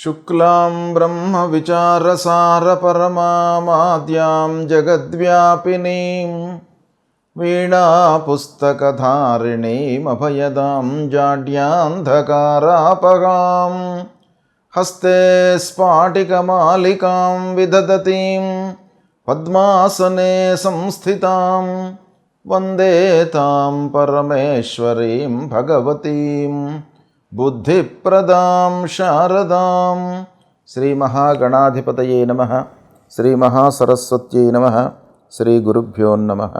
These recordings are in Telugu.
శుక్లాం బ్రహ్మవిచారసారపరమామాద్యాం జగద్వ్యాపినీం వీణాపుస్తకధారిణీమభయదాం జాడ్యాంధకారాపగాం హస్తే స్ఫాటికమాలికాం విదదతీం పద్మాసనే సంస్థితాం వందే తాం పరమేశ్వరీం భగవతీం బుద్ధిప్రదాం శారదాం. శ్రీ మహాగణాధిపతయే నమః. శ్రీ మహాసరస్వత్యై నమః. శ్రీ గురుభ్యో నమః.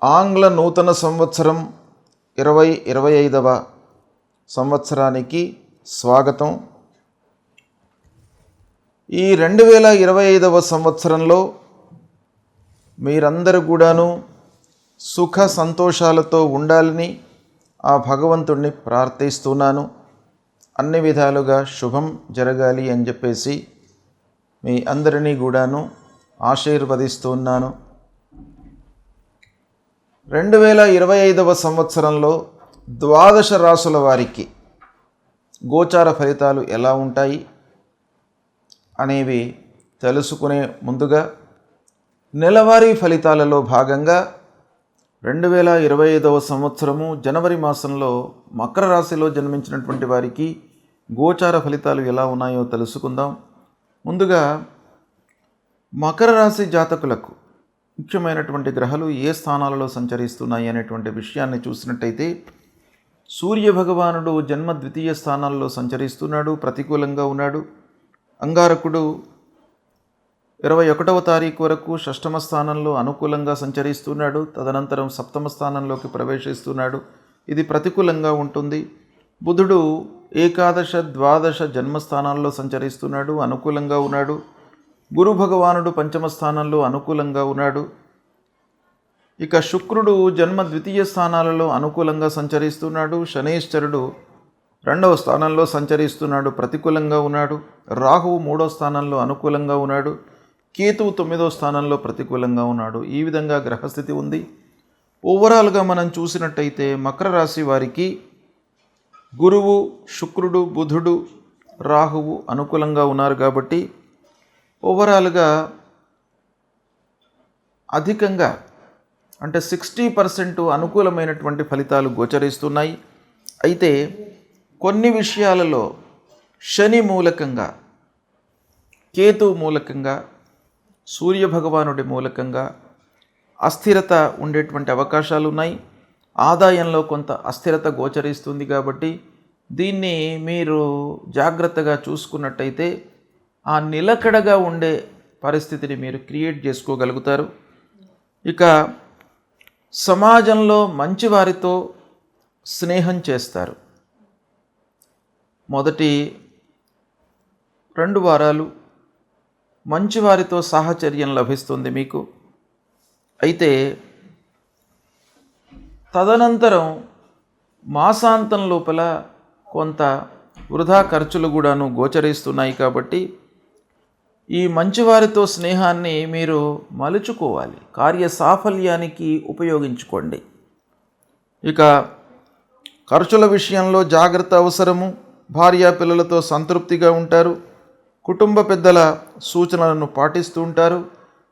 ఆంగ్ల నూతన సంవత్సరం 2025వ సంవత్సరానికి స్వాగతం. ఈ 2025వ సంవత్సరంలో మీరందరూ కూడాను సుఖ సంతోషాలతో ఉండాలని ఆ భగవంతుణ్ణి ప్రార్థిస్తున్నాను. అన్ని విధాలుగా శుభం జరగాలి అని చెప్పేసి మీ అందరినీ కూడాను ఆశీర్వదిస్తున్నాను. 2025వ సంవత్సరంలో 12 రాసుల వారికి గోచార ఫలితాలు ఎలా ఉంటాయి అనేవి తెలుసుకునే ముందుగా నెలవారీ ఫలితాలలో భాగంగా 2025వ సంవత్సరము జనవరి మాసంలో మకర రాశిలో జన్మించినటువంటి వారికి గోచార ఫలితాలు ఎలా ఉన్నాయో తెలుసుకుందాం. ముందుగా మకర రాశి జాతకులకు ముఖ్యమైనటువంటి గ్రహాలు ఏ స్థానాలలో సంచరిస్తున్నాయి అనేటువంటి విషయాన్ని చూసినట్టయితే సూర్య భగవానుడు జన్మ ద్వితీయ స్థానాల్లో సంచరిస్తున్నాడు, ప్రతికూలంగా ఉన్నాడు. అంగారకుడు 21వ తారీఖు వరకు షష్టమ స్థానంలో అనుకూలంగా సంచరిస్తున్నాడు. తదనంతరం సప్తమ స్థానంలోకి ప్రవేశిస్తున్నాడు, ఇది ప్రతికూలంగా ఉంటుంది. బుధుడు ఏకాదశ ద్వాదశ జన్మస్థానాల్లో సంచరిస్తున్నాడు, అనుకూలంగా ఉన్నాడు. గురు భగవానుడు పంచమ స్థానంలో అనుకూలంగా ఉన్నాడు. ఇక శుక్రుడు జన్మ ద్వితీయ స్థానాలలో అనుకూలంగా సంచరిస్తున్నాడు. శనీశ్వరుడు 2వ స్థానంలో సంచరిస్తున్నాడు, ప్రతికూలంగా ఉన్నాడు. రాహువు 3వ స్థానంలో అనుకూలంగా ఉన్నాడు. కేతువు 9వ స్థానంలో ప్రతికూలంగా ఉన్నాడు. ఈ విధంగా గ్రహస్థితి ఉంది. ఓవరాల్గా మనం చూసినట్టయితే మకర రాశి వారికి గురువు, శుక్రుడు, బుధుడు, రాహువు అనుకూలంగా ఉన్నారు కాబట్టి ఓవరాల్గా అధికంగా అంటే 60% అనుకూలమైనటువంటి ఫలితాలు గోచరిస్తున్నాయి. అయితే కొన్ని విషయాలలో శని మూలకంగా, కేతు మూలకంగా, సూర్యభగవానుడి మూలకంగా అస్థిరత ఉండేటువంటి అవకాశాలు ఉన్నాయి. ఆదాయంలో కొంత అస్థిరత గోచరిస్తుంది కాబట్టి దీన్ని మీరు జాగ్రత్తగా చూసుకున్నట్టయితే ఆ నిలకడగా ఉండే పరిస్థితిని మీరు క్రియేట్ చేసుకోగలుగుతారు. ఇక సమాజంలో మంచివారితో స్నేహం చేస్తారు. మొదటి 2 వారాలు మంచివారితో సాహచర్యం లభిస్తుంది మీకు. అయితే తదనంతరం మాసాంతం లోపల కొంత వృధా ఖర్చులు కూడాను గోచరిస్తున్నాయి కాబట్టి ఈ మంచివారితో స్నేహాన్ని మీరు మలుచుకోవాలి, కార్య సాఫల్యానికి ఉపయోగించుకోండి. ఇక ఖర్చుల విషయంలో జాగ్రత్త అవసరము. భార్యా పిల్లలతో సంతృప్తిగా ఉంటారు. కుటుంబ పెద్దల సూచనలను పాటిస్తూ ఉంటారు.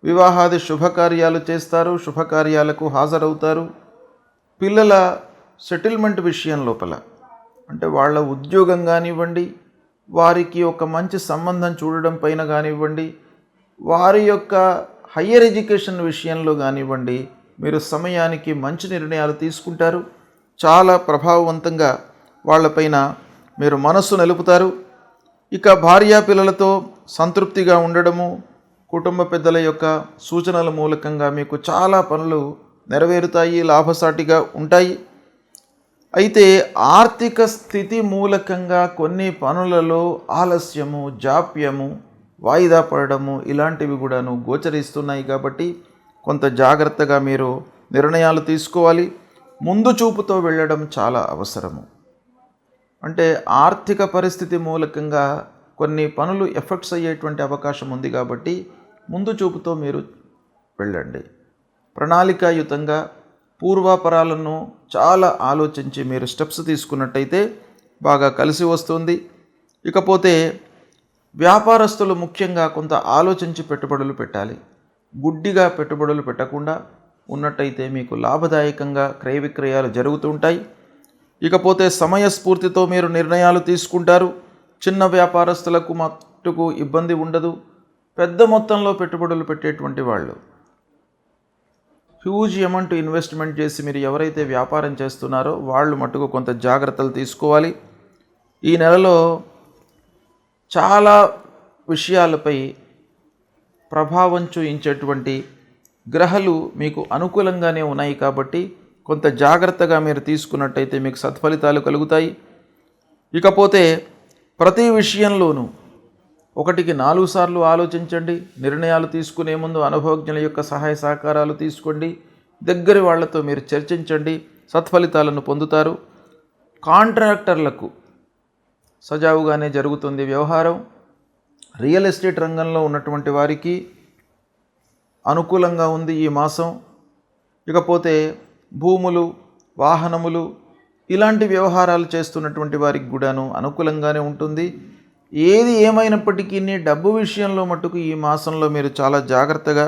వివాహాది శుభకార్యాలు చేస్తారు, శుభకార్యాలకు హాజరవుతారు. పిల్లల సెటిల్మెంట్ విషయం లోపల అంటే వాళ్ళ ఉద్యోగం కానివ్వండి, వారికి ఒక మంచి సంబంధం చూడడం పైన కానివ్వండి, వారి యొక్క హయ్యర్ ఎడ్యుకేషన్ విషయంలో కానివ్వండి, మీరు సమయానికి మంచి నిర్ణయాలు తీసుకుంటారు. చాలా ప్రభావవంతంగా వాళ్ళపైన మీరు మనస్సు నిలుపుతారు. ఇక భార్యా పిల్లలతో సంతృప్తిగా ఉండడము, కుటుంబ పెద్దల యొక్క సూచనల మూలకంగా మీకు చాలా పనులు నెరవేరుతాయి, లాభసాటిగా ఉంటాయి. అయితే ఆర్థిక స్థితి మూలకంగా కొన్ని పనులలో ఆలస్యము, జాప్యము, వాయిదా పడడము ఇలాంటివి కూడాను గోచరిస్తున్నాయి కాబట్టి కొంత జాగ్రత్తగా మీరు నిర్ణయాలు తీసుకోవాలి. ముందు చూపుతో వెళ్ళడం చాలా అవసరము. అంటే ఆర్థిక పరిస్థితి మూలకంగా కొన్ని పనులు ఎఫెక్ట్స్ అయ్యేటువంటి అవకాశం ఉంది కాబట్టి ముందు చూపుతో మీరు వెళ్ళండి. ప్రణాళికాయుతంగా పూర్వాపరాలను చాలా ఆలోచించి మీరు స్టెప్స్ తీసుకున్నట్టయితే బాగా కలిసి వస్తుంది. ఇకపోతే వ్యాపారస్తులు ముఖ్యంగా కొంత ఆలోచించి పెట్టుబడులు పెట్టాలి. గుడ్డిగా పెట్టుబడులు పెట్టకుండా ఉన్నట్టయితే మీకు లాభదాయకంగా క్రయ విక్రయాలు జరుగుతుంటాయి. ఇకపోతే సమయస్ఫూర్తితో మీరు నిర్ణయాలు తీసుకుంటారు. చిన్న వ్యాపారస్తులకు మట్టుకు ఇబ్బంది ఉండదు. పెద్ద మొత్తంలో పెట్టుబడులు పెట్టేటువంటి వాళ్ళు హ్యూజ్ అమౌంట్ ఇన్వెస్ట్మెంట్ చేసి మీరు ఎవరైతే వ్యాపారం చేస్తున్నారో వాళ్ళు మట్టుకు కొంత జాగ్రత్తలు తీసుకోవాలి. ఈ నెలలో చాలా విషయాలపై ప్రభావం చూయించేటువంటి గ్రహాలు మీకు అనుకూలంగానే ఉన్నాయి కాబట్టి కొంత జాగ్రత్తగా మీరు తీసుకున్నట్టయితే మీకు సత్ఫలితాలు కలుగుతాయి. ఇకపోతే ప్రతి విషయంలోనూ 1-4 సార్లు ఆలోచించండి. నిర్ణయాలు తీసుకునే ముందు అనుభవజ్ఞుల యొక్క సహాయ సహకారాలు తీసుకోండి. దగ్గరి వాళ్లతో మీరు చర్చించండి. సత్ఫలితాలను పొందుతారు. కాంట్రాక్టర్లకు సజావుగానే జరుగుతుంది వ్యవహారం. రియల్ ఎస్టేట్ రంగంలో ఉన్నటువంటి వారికి అనుకూలంగా ఉంది ఈ మాసం. ఇకపోతే భూములు, వాహనములు ఇలాంటి వ్యవహారాలు చేస్తున్నటువంటి వారికి కూడాను అనుకూలంగానే ఉంటుంది. ఏది ఏమైనప్పటికీ డబ్బు విషయంలో మట్టుకు ఈ మాసంలో మీరు చాలా జాగ్రత్తగా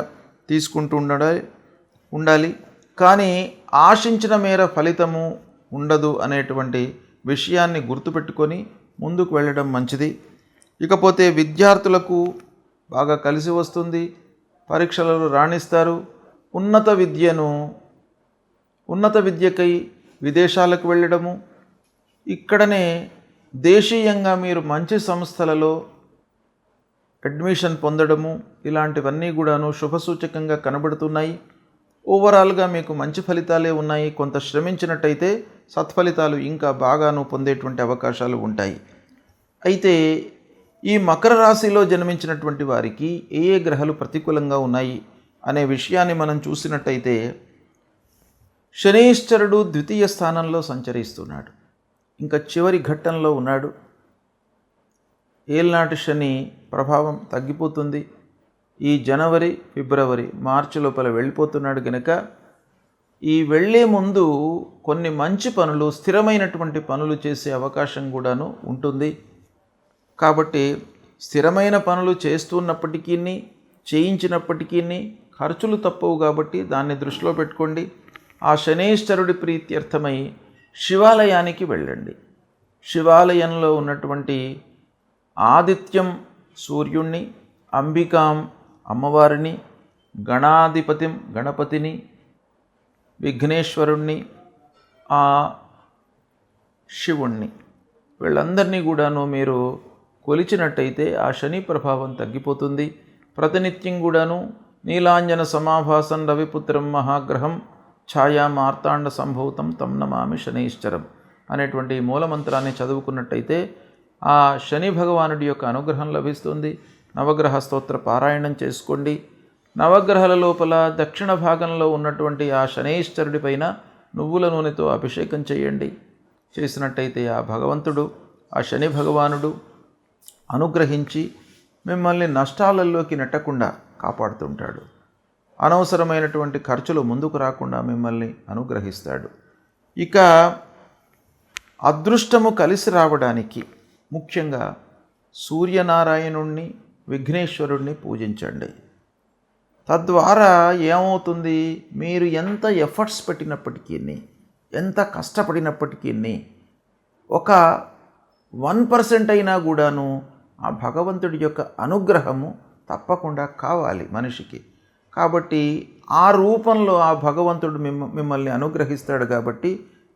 తీసుకుంటూ ఉండాలి. కానీ ఆశించిన మేర ఫలితము ఉండదు అనేటువంటి విషయాన్ని గుర్తుపెట్టుకొని ముందుకు వెళ్ళడం మంచిది. ఇకపోతే విద్యార్థులకు బాగా కలిసి వస్తుంది. పరీక్షలలో రాణిస్తారు. ఉన్నత విద్యకై విదేశాలకు వెళ్ళడము, ఇక్కడనే దేశీయంగా మీరు మంచి సంస్థలలో అడ్మిషన్ పొందడము ఇలాంటివన్నీ కూడాను శుభసూచకంగా కనబడుతున్నాయి. ఓవరాల్గా మీకు మంచి ఫలితాలే ఉన్నాయి. కొంత శ్రమించినట్టయితే సత్ఫలితాలు ఇంకా బాగాను పొందేటువంటి అవకాశాలు ఉంటాయి. అయితే ఈ మకర రాశిలో జన్మించినటువంటి వారికి ఏ గ్రహాలు ప్రతికూలంగా ఉన్నాయి అనే విషయాన్ని మనం చూసినట్టయితే శనీశ్వరుడు 2వ స్థానంలో సంచరిస్తున్నాడు. ఇంకా చివరి ఘట్టంలో ఉన్నాడు. ఏళ్నాటి శని ప్రభావం తగ్గిపోతుంది. ఈ జనవరి, ఫిబ్రవరి, మార్చి లోపల వెళ్ళిపోతున్నాడు కనుక ఈ వెళ్ళే ముందు కొన్ని మంచి పనులు, స్థిరమైనటువంటి పనులు చేసే అవకాశం కూడాను ఉంటుంది. కాబట్టి స్థిరమైన పనులు చేస్తున్నప్పటికీ, చేయించినప్పటికీ ఖర్చులు తప్పవు కాబట్టి దాన్ని దృష్టిలో పెట్టుకోండి. ఆ శనీశ్వరుడి ప్రీత్యర్థమై శివాలయానికి వెళ్ళండి. శివాలయంలో ఉన్నటువంటి ఆదిత్యం సూర్యుణ్ణి, అంబికాం అమ్మవారిని, గణపతిని, విఘ్నేశ్వరుణ్ణి, ఆ శివుణ్ణి వీళ్ళందరినీ కూడాను మీరు కొలిచినట్టయితే ఆ శని ప్రభావం తగ్గిపోతుంది. ప్రతినిత్యం కూడాను నీలాంజన సమాభాసం రవిపుత్రం మహాగ్రహం ఛాయా మార్తాండ సంభూతం తం నమామి శనైశ్చరం అనేటువంటి మూలమంత్రాన్ని చదువుకున్నట్టయితే ఆ శని భగవానుడి యొక్క అనుగ్రహం లభిస్తుంది. నవగ్రహ స్తోత్ర పారాయణం చేసుకోండి. నవగ్రహాల లోపల దక్షిణ భాగంలో ఉన్నటువంటి ఆ శనైశ్చరుడి పైన నువ్వుల నూనెతో అభిషేకం చేయండి. చేసినట్టయితే ఆ భగవంతుడు, ఆ శని భగవానుడు అనుగ్రహించి మిమ్మల్ని నష్టాలలోకి నెట్టకుండా కాపాడుతుంటాడు. అనవసరమైనటువంటి ఖర్చులు ముందుకు రాకుండా మిమ్మల్ని అనుగ్రహిస్తాడు. ఇక అదృష్టము కలిసి రావడానికి ముఖ్యంగా సూర్యనారాయణుణ్ణి, విఘ్నేశ్వరుణ్ణి పూజించండి. తద్వారా ఏమవుతుంది, మీరు ఎంత ఎఫర్ట్స్ పెట్టినప్పటికీ, ఎంత కష్టపడినప్పటికీ ఒక 1% అయినా కూడాను ఆ భగవంతుడి యొక్క అనుగ్రహము తప్పకుండా కావాలి మనిషికి. కాబట్టి ఆ రూపంలో ఆ భగవంతుడు మిమ్మల్ని అనుగ్రహిస్తాడు. కాబట్టి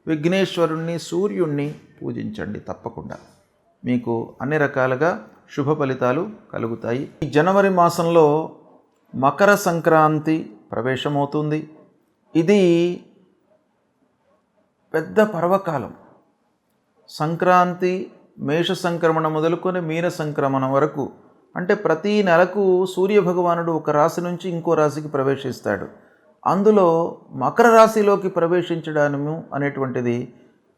విఘ్నేశ్వరుణ్ణి, సూర్యుణ్ణి పూజించండి. తప్పకుండా మీకు అన్ని రకాలుగా శుభ ఫలితాలు కలుగుతాయి. ఈ జనవరి మాసంలో మకర సంక్రాంతి ప్రవేశమవుతుంది. ఇది పెద్ద పర్వకాలం. సంక్రాంతి మేష సంక్రమణ మొదలుకొని మీన సంక్రమణ వరకు, అంటే ప్రతి నెలకు సూర్యభగవానుడు ఒక రాశి నుంచి ఇంకో రాశికి ప్రవేశిస్తాడు. అందులో మకర రాశిలోకి ప్రవేశించడము అనేటువంటిది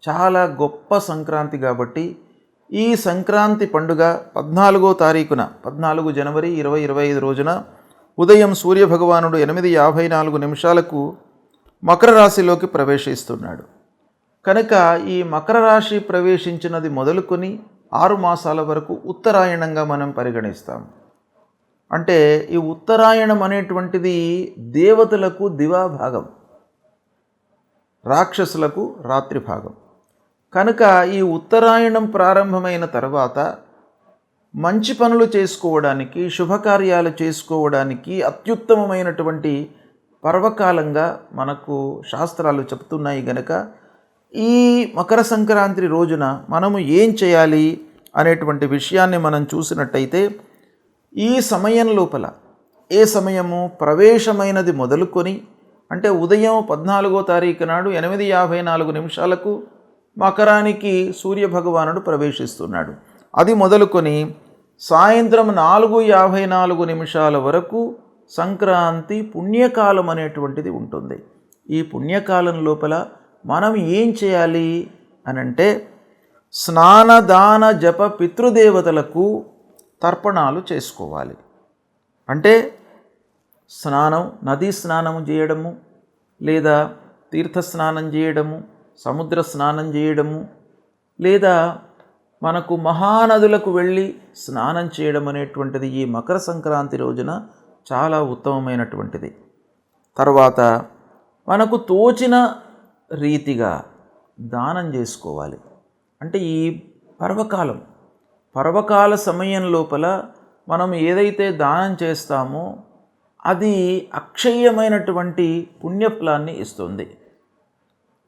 చాలా గొప్ప సంక్రాంతి. కాబట్టి ఈ సంక్రాంతి పండుగ 14వ తారీఖున 14 జనవరి 2025 రోజున ఉదయం సూర్యభగవానుడు 8:54 మకర రాశిలోకి ప్రవేశిస్తున్నాడు. కనుక ఈ మకర రాశి ప్రవేశించినది మొదలుకొని 6 మాసాల వరకు ఉత్తరాయణంగా మనం పరిగణిస్తాం. అంటే ఈ ఉత్తరాయణం అనేటువంటిది దేవతలకు దివాభాగం, రాక్షసులకు రాత్రి భాగం. కనుక ఈ ఉత్తరాయణం ప్రారంభమైన తర్వాత మంచి పనులు చేసుకోవడానికి, శుభకార్యాలు చేసుకోవడానికి అత్యుత్తమమైనటువంటి పర్వకాలంగా మనకు శాస్త్రాలు చెప్తున్నాయి. గనక ఈ మకర సంక్రాంతి రోజున మనము ఏం చేయాలి అనేటువంటి విషయాన్ని మనం చూసినట్టయితే, ఈ సమయం లోపల ఏ సమయము ప్రవేశమైనది మొదలుకొని, అంటే ఉదయం 14వ తారీఖు నాడు 8:54 మకరానికి సూర్యభగవానుడు ప్రవేశిస్తున్నాడు. అది మొదలుకొని సాయంత్రం 4:54 వరకు సంక్రాంతి పుణ్యకాలం అనేటువంటిది ఉంటుంది. ఈ పుణ్యకాలం లోపల మనం ఏం చేయాలి అనంటే, స్నానదాన జప పితృదేవతలకు తర్పణాలు చేసుకోవాలి. అంటే స్నానం, నదీ స్నానం చేయడము, లేదా తీర్థ స్నానం చేయడము, సముద్ర స్నానం చేయడము, లేదా మనకు మహానదులకు వెళ్ళి స్నానం చేయడం అనేటువంటిది ఈ మకర సంక్రాంతి రోజున చాలా ఉత్తమమైనటువంటిది. తర్వాత మనకు తోచిన రీతిగా దానం చేసుకోవాలి. అంటే ఈ పర్వకాల సమయం లోపల మనం ఏదైతే దానం చేస్తామో అది అక్షయ్యమైనటువంటి పుణ్యఫలాన్ని ఇస్తుంది.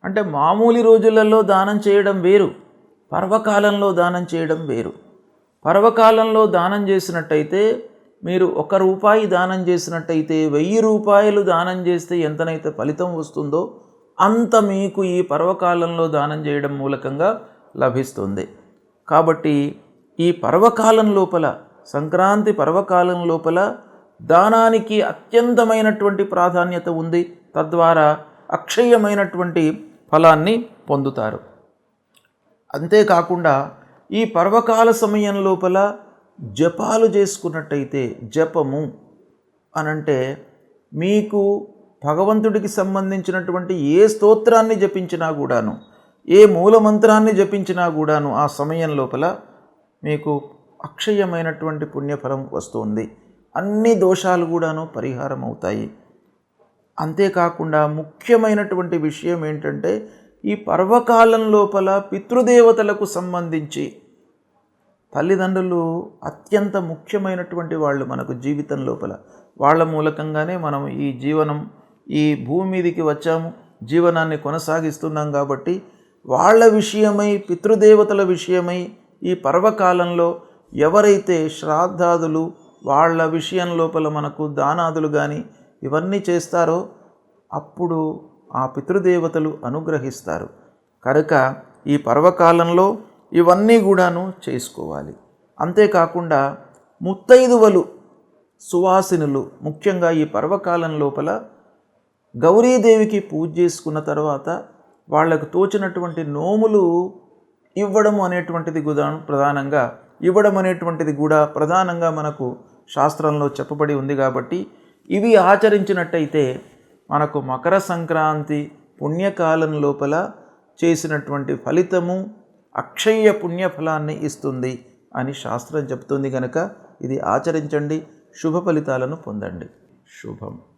అంటే మామూలు రోజులలో దానం చేయడం వేరు, పర్వకాలంలో దానం చేయడం వేరు. పర్వకాలంలో దానం చేసినట్టయితే, మీరు ₹1 దానం చేసినట్టయితే 1000 రూపాయలు దానం చేస్తే ఎంతనైతే ఫలితం వస్తుందో అంత మీకు ఈ పర్వకాలంలో దానం చేయడం మూలకంగా లభిస్తుంది. కాబట్టి ఈ పర్వకాలం లోపల, సంక్రాంతి పర్వకాలం లోపల దానానికి అత్యంతమైనటువంటి ప్రాధాన్యత ఉంది. తద్వారా అక్షయమైనటువంటి ఫలాన్ని పొందుతారు. అంతేకాకుండా ఈ పర్వకాల సమయం లోపల జపాలు చేసుకున్నట్టయితే, జపము అనంటే మీకు భగవంతుడికి సంబంధించినటువంటి ఏ స్తోత్రాన్ని జపించినా కూడాను, ఏ మూలమంత్రాన్ని జపించినా కూడాను ఆ సమయం లోపల మీకు అక్షయమైనటువంటి పుణ్యఫలం వస్తుంది. అన్ని దోషాలు కూడాను పరిహారం అవుతాయి. అంతేకాకుండా ముఖ్యమైనటువంటి విషయం ఏంటంటే, ఈ పర్వకాలం లోపల పితృదేవతలకు సంబంధించి, తల్లిదండ్రులు అత్యంత ముఖ్యమైనటువంటి వాళ్ళు మనకు జీవితం లోపల. వాళ్ళ మూలకంగానే మనం ఈ భూమి మీదికి వచ్చాము, జీవనాన్ని కొనసాగిస్తున్నాం. కాబట్టి వాళ్ళ విషయమై, పితృదేవతల విషయమై ఈ పర్వకాలంలో ఎవరైతే శ్రాద్ధాదులు, వాళ్ళ విషయం లోపల మనకు దానాదులు కానీ ఇవన్నీ చేస్తారో అప్పుడు ఆ పితృదేవతలు అనుగ్రహిస్తారు. కనుక ఈ పర్వకాలంలో ఇవన్నీ కూడాను చేసుకోవాలి. అంతేకాకుండా ముత్తైదువలు, సువాసినులు ముఖ్యంగా ఈ పర్వకాలం లోపల గౌరీదేవికి పూజ చేసుకున్న తర్వాత వాళ్లకు తోచినటువంటి నోములు ఇవ్వడం అనేటువంటిది కూడా ప్రధానంగా మనకు శాస్త్రంలో చెప్పబడి ఉంది. కాబట్టి ఇవి ఆచరించినట్టయితే మనకు మకర సంక్రాంతి పుణ్యకాలం లోపల చేసినటువంటి ఫలితము అక్షయ పుణ్యఫలాన్ని ఇస్తుంది అని శాస్త్రం చెప్తుంది. కనుక ఇది ఆచరించండి, శుభ ఫలితాలను పొందండి. శుభం.